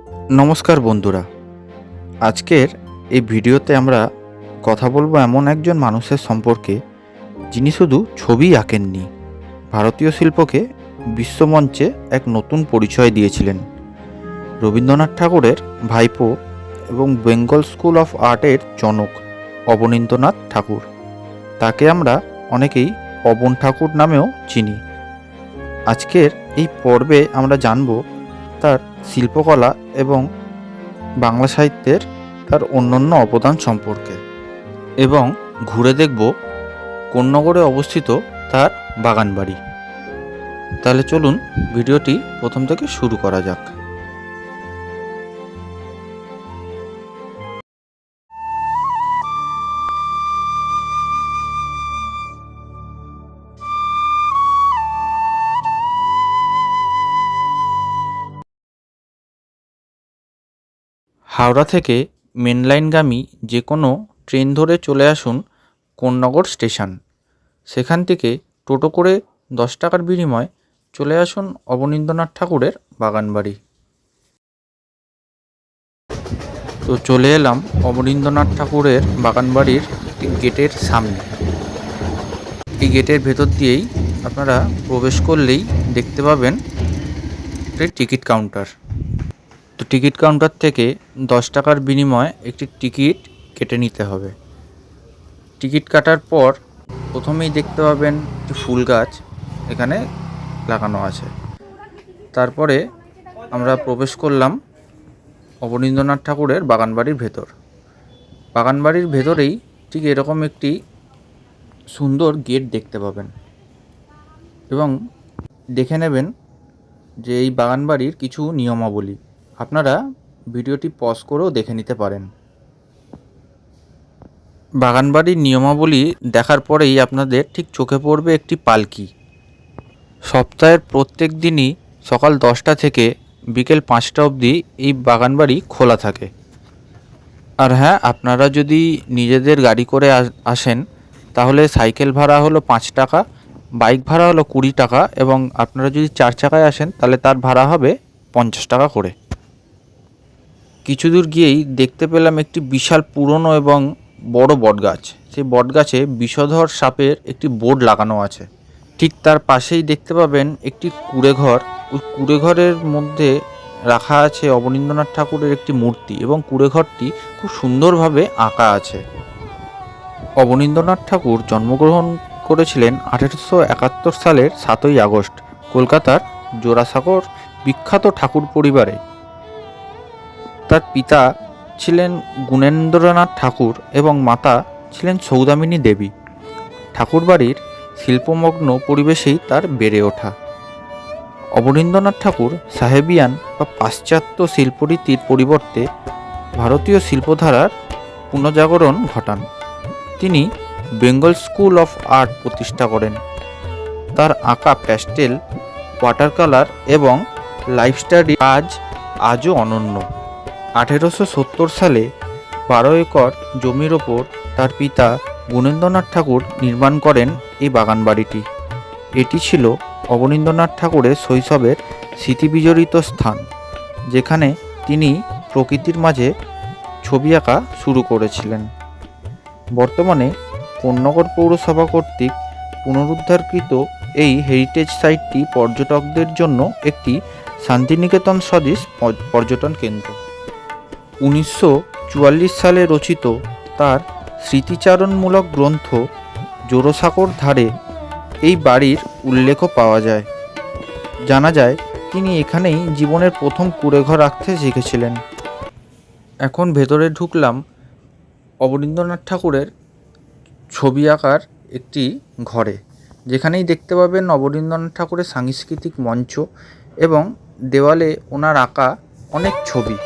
নমস্কার বন্ধুরা, আজকের এই ভিডিওতে আমরা কথা বলবো এমন একজন মানুষের সম্পর্কে যিনি শুধু ছবি আঁকেননি, ভারতীয় শিল্পকে বিশ্বমঞ্চে এক নতুন পরিচয় দিয়েছিলেন। রবীন্দ্রনাথ ঠাকুরের ভাইপো এবং বেঙ্গল স্কুল অফ আর্টের জনক অবনীন্দ্রনাথ ঠাকুর। তাকে আমরা অনেকেই পবন ঠাকুর নামেও চিনি। আজকের এই পর্বে আমরা জানব তার শিল্পকলা এবং বাংলা সাহিত্যের তার অন্যান্য অবদান সম্পর্কে, এবং ঘুরে দেখব কোন্নগরে অবস্থিত তার বাগানবাড়ি। তাহলে চলুন ভিডিওটি প্রথম থেকে শুরু করা যাক। হাওড়া থেকে মেনলাইনগামী যে কোনো ট্রেন ধরে চলে আসুন কোন্নগর স্টেশন। সেখান থেকে টোটো করে 10 টাকার বিনিময়ে চলে আসুন অবনীন্দ্রনাথ ঠাকুরের বাগানবাড়ি। তো চলে এলাম অবনীন্দ্রনাথ ঠাকুরের বাগানবাড়ির গেটের সামনে। এই গেটের ভেতর দিয়েই আপনারা প্রবেশ করলেই দেখতে পাবেন একটি টিকিট কাউন্টার। তো টিকিট কাউন্টার থেকে 10 টাকার বিনিময়ে একটি টিকিট কেটে নিতে হবে। টিকিট কাটার পর প্রথমেই দেখতে পাবেন একটি ফুল গাছ এখানে লাগানো আছে। তারপরে আমরা প্রবেশ করলাম অবনীন্দ্রনাথ ঠাকুরের বাগানবাড়ির ভেতর। বাগানবাড়ির ভেতরেই ঠিক এরকম একটি সুন্দর গেট দেখতে পাবেন, এবং দেখে নেবেন যে এই বাগানবাড়ির কিছু নিয়মাবলী। আপনারা ভিডিওটি পজ করেও দেখে নিতে পারেন। বাগানবাড়ির নিয়মাবলী দেখার পরেই আপনাদের ঠিক চোখে পড়বে একটি পালকি। সপ্তাহের প্রত্যেক দিনই সকাল 10টা থেকে বিকেল 5টা অবধি এই বাগানবাড়ি খোলা থাকে। আর হ্যাঁ, আপনারা যদি নিজেদের গাড়ি করে আসেন তাহলে সাইকেল ভাড়া হলো 5 টাকা, বাইক ভাড়া হলো 20 টাকা, এবং আপনারা যদি 4 চাকায় আসেন তাহলে তার ভাড়া হবে 50 টাকা করে। কিছু দূর গিয়েই দেখতে পেলাম একটি বিশাল পুরনো এবং বড় বটগাছ। সেই বটগাছে বিষধর সাপের একটি বোর্ড লাগানো আছে। ঠিক তার পাশেই দেখতে পাবেন একটি কুঁড়েঘর। ওই কুঁড়েঘরের মধ্যে রাখা আছে অবনীন্দ্রনাথ ঠাকুরের একটি মূর্তি, এবং কুঁড়েঘরটি খুব সুন্দরভাবে আঁকা আছে। অবনীন্দ্রনাথ ঠাকুর জন্মগ্রহণ করেছিলেন 1871 সালের 7ই আগস্ট কলকাতার জোড়াসাঁকোর বিখ্যাত ঠাকুর পরিবারে। তার পিতা ছিলেন গুণেন্দ্রনাথ ঠাকুর এবং মাতা ছিলেন সৌদামিনী দেবী। ঠাকুরবাড়ির শিল্পমগ্ন পরিবেশেই তার বেড়ে ওঠা। অবনীন্দ্রনাথ ঠাকুর সাহেবিয়ান বা পাশ্চাত্য শিল্পরীতির পরিবর্তে ভারতীয় শিল্পধারার পুনর্জাগরণ ঘটান। তিনি বেঙ্গল স্কুল অফ আর্ট প্রতিষ্ঠা করেন। তার আঁকা প্যাস্টেল, ওয়াটার কালার এবং লাইফস্টাইল কাজ আজও অনন্য। 1870 সালে 12 একর জমির ওপর তার পিতা গুণেন্দ্রনাথ ঠাকুর নির্মাণ করেন এই বাগানবাড়িটি। এটি ছিল অবনীন্দ্রনাথ ঠাকুরের শৈশবের স্মৃতিবিজড়িত স্থান, যেখানে তিনি প্রকৃতির মাঝে ছবি আঁকা শুরু করেছিলেন। বর্তমানে কোন্নগর পৌরসভা কর্তৃক পুনরুদ্ধারকৃত এই হেরিটেজ সাইটটি পর্যটকদের জন্য একটি শান্তিনিকেতন সদৃশ পর্যটন কেন্দ্র। 1944 সালে রচিত তার স্মৃতিচারণমূলক গ্রন্থ জোড়াসাঁকোর ধারে এই বাড়ির উল্লেখও পাওয়া যায়। জানা যায় তিনি এখানেই জীবনের প্রথম কুঁড়েঘর আঁকতে শিখেছিলেন। এখন ভেতরে ঢুকলাম অবনীন্দ্রনাথ ঠাকুরের ছবি আঁকার একটি ঘরে, যেখানেই দেখতে পাবেন অবনীন্দ্রনাথ ঠাকুরের সাংস্কৃতিক মঞ্চ এবং দেওয়ালে ওনার আঁকা অনেক ছবি।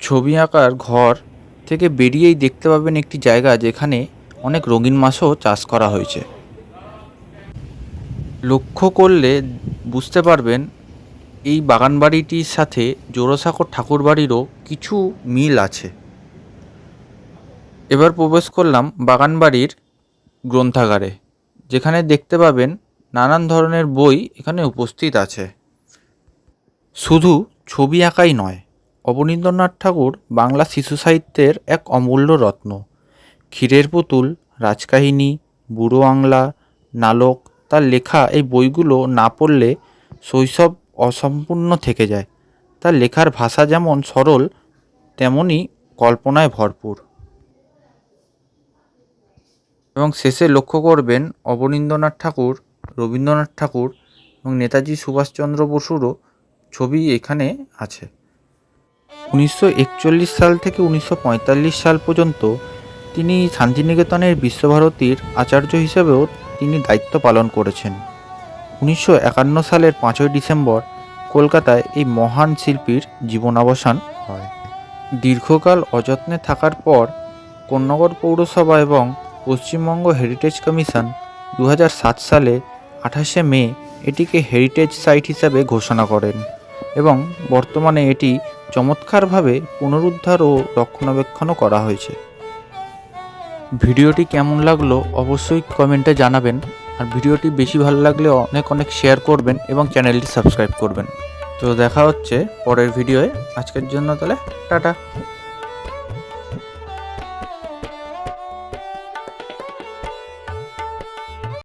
ছবি আঁকার ঘর থেকে বেরিয়েই দেখতে পাবেন একটি জায়গা যেখানে অনেক রঙিন মাছও চাষ করা হয়েছে। লক্ষ্য করলে বুঝতে পারবেন এই বাগানবাড়িটির সাথে জোড়াসাঁকোর ঠাকুরবাড়িরও কিছু মিল আছে। এবার প্রবেশ করলাম বাগানবাড়ির গ্রন্থাগারে, যেখানে দেখতে পাবেন নানান ধরনের বই এখানে উপস্থিত আছে। শুধু ছবি আঁকাই নয়, অবনীন্দ্রনাথ ঠাকুর বাংলা শিশু সাহিত্যের এক অমূল্য রত্ন। ক্ষীরের পুতুল, রাজকাহিনী, বুড়ো আংলা, নালক, তার লেখা এই বইগুলো না পড়লে শৈশব অসম্পূর্ণ থেকে যায়। তার লেখার ভাষা যেমন সরল, তেমনই কল্পনায় ভরপুর। এবং শেষে লক্ষ্য করবেন অবনীন্দ্রনাথ ঠাকুর, রবীন্দ্রনাথ ঠাকুর এবং নেতাজি সুভাষচন্দ্র বসুরও ছবি এখানে আছে। 1941 সাল থেকে 1945 সাল পর্যন্ত তিনি শান্তিনিকেতনের বিশ্বভারতীর আচার্য হিসেবেও তিনি দায়িত্ব পালন করেছেন। 1951 সালের 5ই ডিসেম্বর কলকাতায় এই মহান শিল্পীর জীবনাবসান হয়। দীর্ঘকাল অযত্নে থাকার পর কোন্নগর পৌরসভা এবং পশ্চিমবঙ্গ হেরিটেজ কমিশন 2007 সালে 28শে মে এটিকে হেরিটেজ সাইট হিসাবে ঘোষণা করেন এবং বর্তমানে এটি চমৎকারভাবে পুনরুদ্ধার ও রক্ষণাবেক্ষণও করা হয়েছে। ভিডিওটি কেমন লাগলো অবশ্যই কমেন্টে জানাবেন, আর ভিডিওটি বেশি ভালো লাগলে অনেক শেয়ার করবেন এবং চ্যানেলটি সাবস্ক্রাইব করবেন। তো দেখা হচ্ছে পরের ভিডিওয়ে। আজকের জন্য তাহলে টাটা।